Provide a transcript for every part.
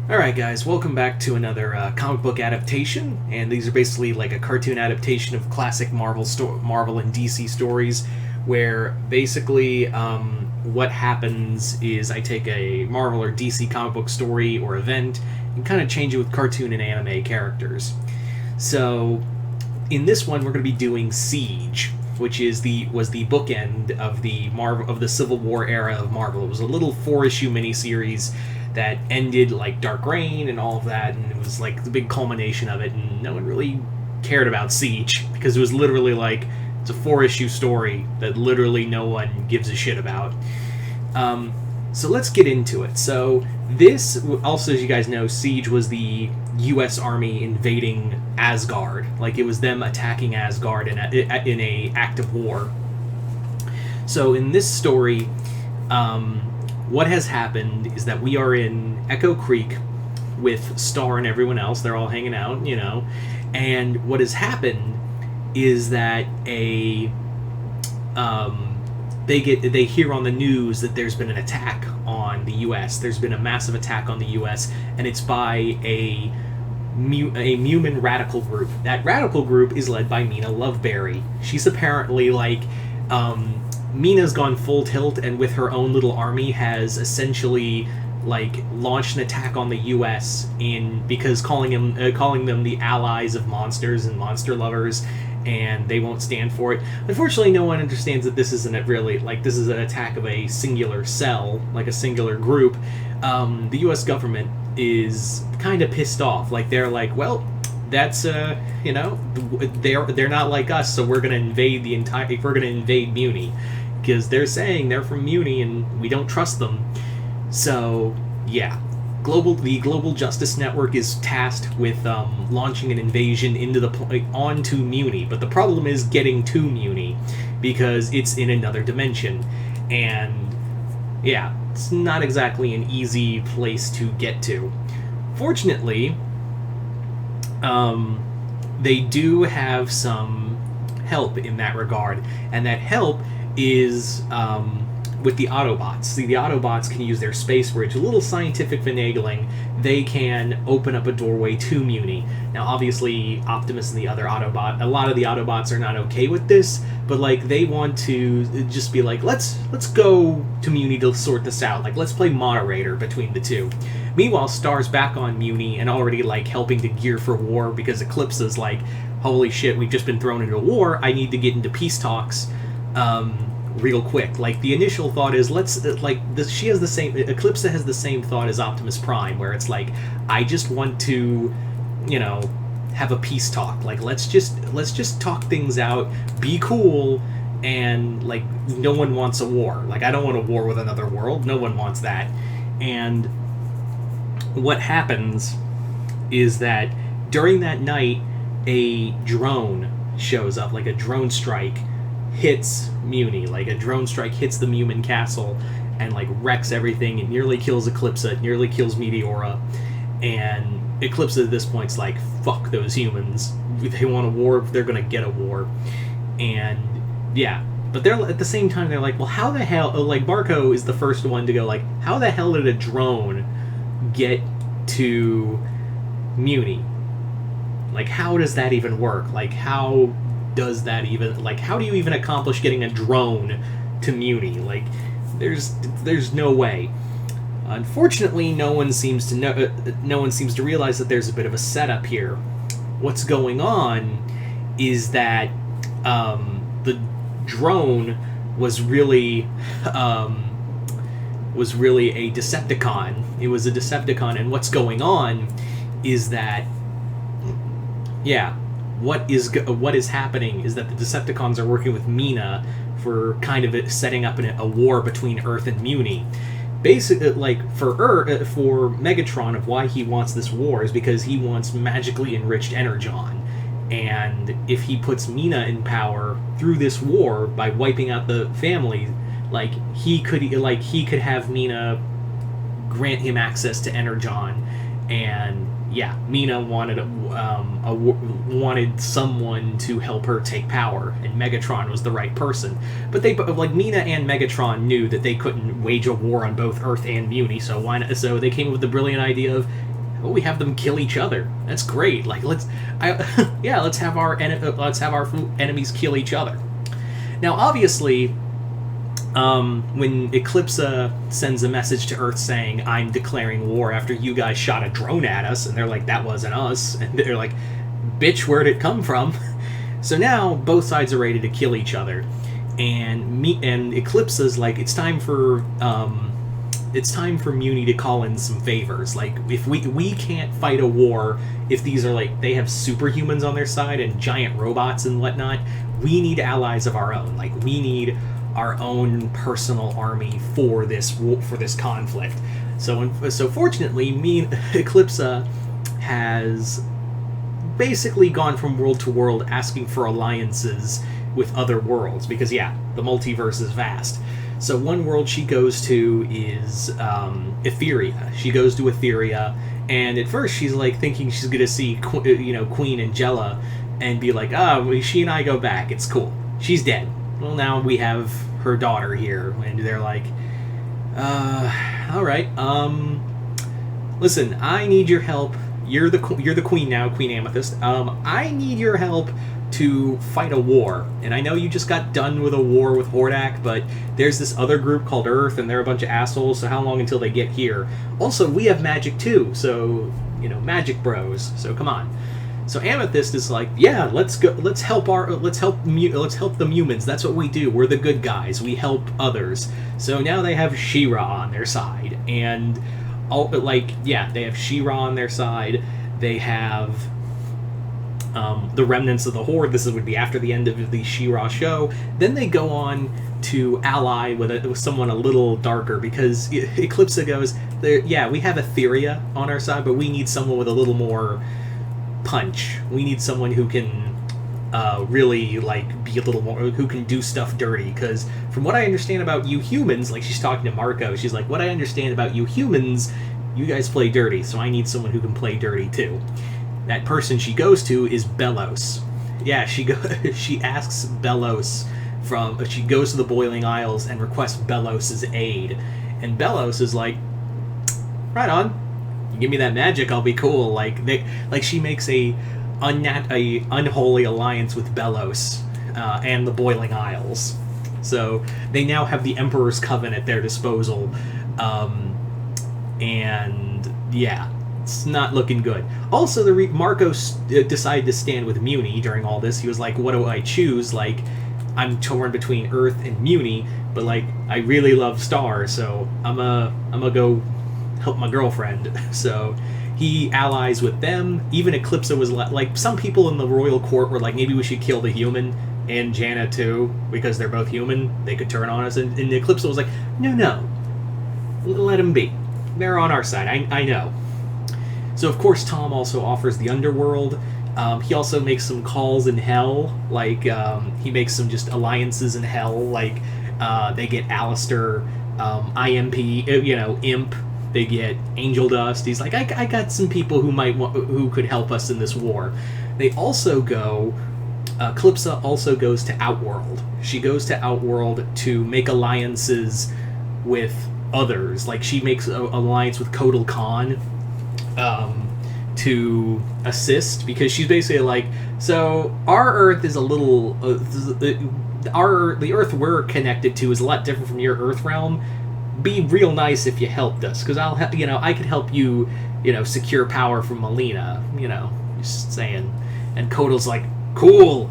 Alright guys, welcome back to another comic book adaptation, and these are basically like a cartoon adaptation of classic Marvel and DC stories, where basically what happens is I take a Marvel or DC comic book story or event and kind of change it with cartoon and anime characters. So in this one we're going to be doing Siege, which was the bookend of the Civil War era of Marvel. It was a little 4-issue miniseries that ended like Dark Reign and all of that, and it was like the big culmination of it, and no one really cared about Siege because it was literally like it's a 4-issue story that literally no one gives a shit about. So let's get into it. So this, also as you guys know, Siege was the U.S. Army invading Asgard. Like it was them attacking Asgard in a act of war. So in this story, what has happened is that we are in Echo Creek with Star and everyone else. They're all hanging out, you know. And what has happened is that they hear on the news that there's been an attack on the U.S. There's been a massive attack on the U.S. and it's by a Mumin radical group. That radical group is led by Mina Loveberry. She's apparently like Mina's gone full tilt, and with her own little army has essentially like launched an attack on the U.S. because calling them the allies of monsters and monster lovers, and they won't stand for it. Unfortunately, no one understands that this isn't really like this is an attack of a singular cell, like a singular group. The U.S. government is kind of pissed off. Like they're like, well, that's you know, they're not like us, so we're gonna invade we're gonna invade Muni. Because they're saying they're from Muni and we don't trust them. So, yeah. The Global Justice Network is tasked with launching an invasion onto Muni. But the problem is getting to Muni because it's in another dimension. And, yeah, it's not exactly an easy place to get to. Fortunately, they do have some help in that regard. And that help is with the Autobots. See, the Autobots can use their space bridge. A little scientific finagling, they can open up a doorway to Muni. Now, obviously, Optimus and a lot of the Autobots are not okay with this, but like they want to just be like, let's go to Muni to sort this out. Like, let's play moderator between the two. Meanwhile, Star's back on Muni and already like helping to gear for war because Eclipse's like, holy shit, we've just been thrown into war. I need to get into peace talks. Real quick. Like the initial thought is she has the same Eclipse has the same thought as Optimus Prime, where it's like, I just want to, you know, have a peace talk. Like let's just talk things out, be cool, and like no one wants a war. Like I don't want a war with another world. No one wants that. And what happens is that during that night a drone shows up, like a drone strike hits Muni. Like a drone strike hits the Mumin castle and like wrecks everything and nearly kills Eclipse, nearly kills Meteora. And Eclipse at this point's like, fuck those humans. If they want a war, they're gonna get a war. And yeah. But they're at the same time they're like, well, how the hell, like Barco is the first one to go like, how the hell did a drone get to Muni? Like how does that even work? Like how does that even, like, how do you even accomplish getting a drone to Muni? Like, there's no way. Unfortunately, no one seems to realize that there's a bit of a setup here. What's going on is that the drone was really a Decepticon. It was a Decepticon, and what's going on is that, yeah. What is happening is that the Decepticons are working with Mina for kind of setting up a war between Earth and Muni. Basically, like for Megatron, of why he wants this war is because he wants magically enriched Energon, and if he puts Mina in power through this war by wiping out the family, like he could have Mina grant him access to Energon, and yeah, Mina wanted someone to help her take power, and Megatron was the right person. But Mina and Megatron knew that they couldn't wage a war on both Earth and Muni, so so they came up with the brilliant idea of, oh, we have them kill each other. That's great. Like let's have our enemies kill each other. Now, obviously, when Eclipsa sends a message to Earth saying, I'm declaring war after you guys shot a drone at us, and they're like, that wasn't us, and they're like, bitch, where'd it come from? So now both sides are ready to kill each other, and Eclipsa's like, it's time for Muni to call in some favors. Like, if we can't fight a war if these are like, they have superhumans on their side and giant robots and whatnot, we need allies of our own. Like, we need our own personal army for this conflict. So fortunately, Eclipsa has basically gone from world to world asking for alliances with other worlds, because yeah, the multiverse is vast. So one world she goes to is Etheria. She goes to Etheria, and at first she's like thinking she's gonna see Queen Angela and be like, she and I go back, it's cool. She's dead. Well, now we have her daughter here, and they're like, all right, listen, I need your help. You're the queen now, Queen Amethyst. I need your help to fight a war. And I know you just got done with a war with Hordak, but there's this other group called Earth, and they're a bunch of assholes, so how long until they get here? Also, we have magic too, so, magic bros, so come on. So Amethyst is like, yeah, let's go. Let's help the humans. That's what we do. We're the good guys. We help others. So now they have She-Ra on their side, and they have She-Ra on their side. They have the remnants of the Horde. This would be after the end of the She-Ra show. Then they go on to ally with someone a little darker, because Eclipsa goes, yeah, we have Etheria on our side, but we need someone with a little more punch. We need someone who can really be a little more, who can do stuff dirty, because from what I understand about you humans, like, she's talking to Marco, she's like, what I understand about you humans, you guys play dirty, so I need someone who can play dirty too. That person she goes to is Belos. Yeah, she asks Belos she goes to the Boiling Isles and requests Belos' aid, and Belos is like, right on, you give me that magic, I'll be cool. She makes a unholy alliance with Belos and the Boiling Isles. So they now have the Emperor's Coven at their disposal, and yeah, it's not looking good. Also, Marco decided to stand with Muni during all this. He was like, what do I choose? Like, I'm torn between Earth and Muni, but I really love Star, so I'm gonna go help my girlfriend. So he allies with them. Even Eclipsa was like, some people in the royal court were like, maybe we should kill the human and Janna too, because they're both human, they could turn on us, and Eclipsa was like, no, let them be, they're on our side. I know. So of course Tom also offers the underworld. He also makes some calls in hell, he makes some just alliances in hell, they get Alistair, IMP, Imp. They get Angel Dust. He's like, I got some people who could help us in this war. They also go. Calypsa also goes to Outworld. She goes to Outworld to make alliances with others. Like, she makes an alliance with Kotal Khan to assist, because she's basically like, so our Earth is a little. The Earth we're connected to is a lot different from your Earth realm. Be real nice if you helped us, because I could help you, secure power from Melina, just saying. And Kotal's like, cool.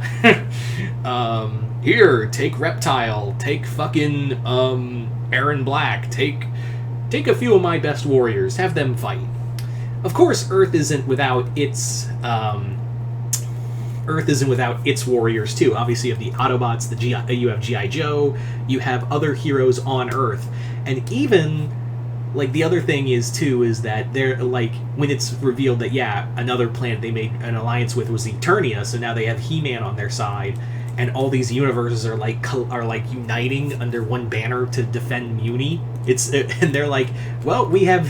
Here, take Reptile, take fucking Aaron Black, take a few of my best warriors, have them fight. Of course, Earth isn't without its warriors too. Obviously, you have the Autobots, you have G.I. Joe, you have other heroes on Earth. And even, the other thing is that they're, when it's revealed that, yeah, another planet they made an alliance with was Eternia, so now they have He-Man on their side, and all these universes are, uniting under one banner to defend Muni. And they're like, well, we have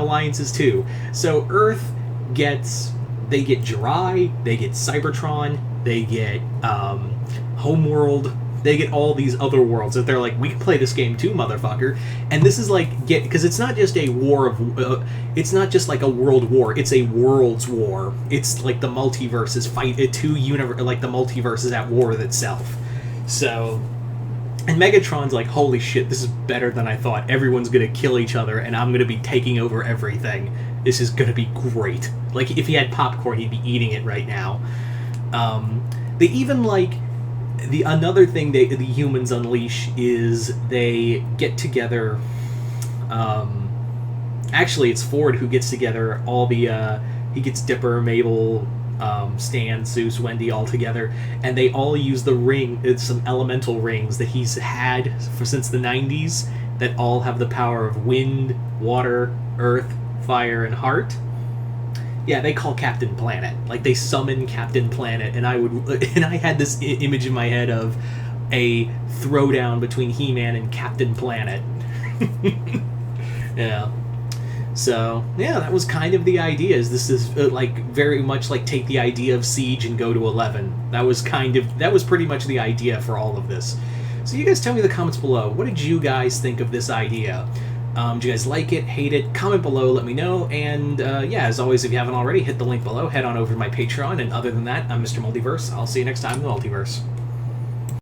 alliances too. So Earth gets Jirai, they get Cybertron, they get Homeworld, they get all these other worlds that they're like, we can play this game too, motherfucker. And this is like, because it's not just a war of, it's not just like a world war, it's a world's war. It's like the multiverses fight, like the multiverse is at war with itself. So, and Megatron's like, holy shit, this is better than I thought. Everyone's gonna kill each other, and I'm gonna be taking over everything. This is gonna be great. Like, if he had popcorn, he'd be eating it right now. They even, like, another thing the humans unleash is they get together. Actually, it's Ford who gets together all the. He gets Dipper, Mabel, Stan, Zeus, Wendy all together, and they all use the ring. It's some elemental rings that he's had since the 90s that all have the power of wind, water, earth, fire, and heart. Yeah, they call Captain Planet. Like, they summon Captain Planet, and I had this image in my head of a throwdown between He-Man and Captain Planet. Yeah. So, yeah, that was kind of the idea. This is, like, very much like take the idea of Siege and go to 11. That was pretty much the idea for all of this. So you guys tell me in the comments below, what did you guys think of this idea? Do you guys like it, hate it? Comment below, let me know. And yeah, as always, if you haven't already, hit the link below, head on over to my Patreon. And other than that, I'm Mr. Multiverse. I'll see you next time in the Multiverse.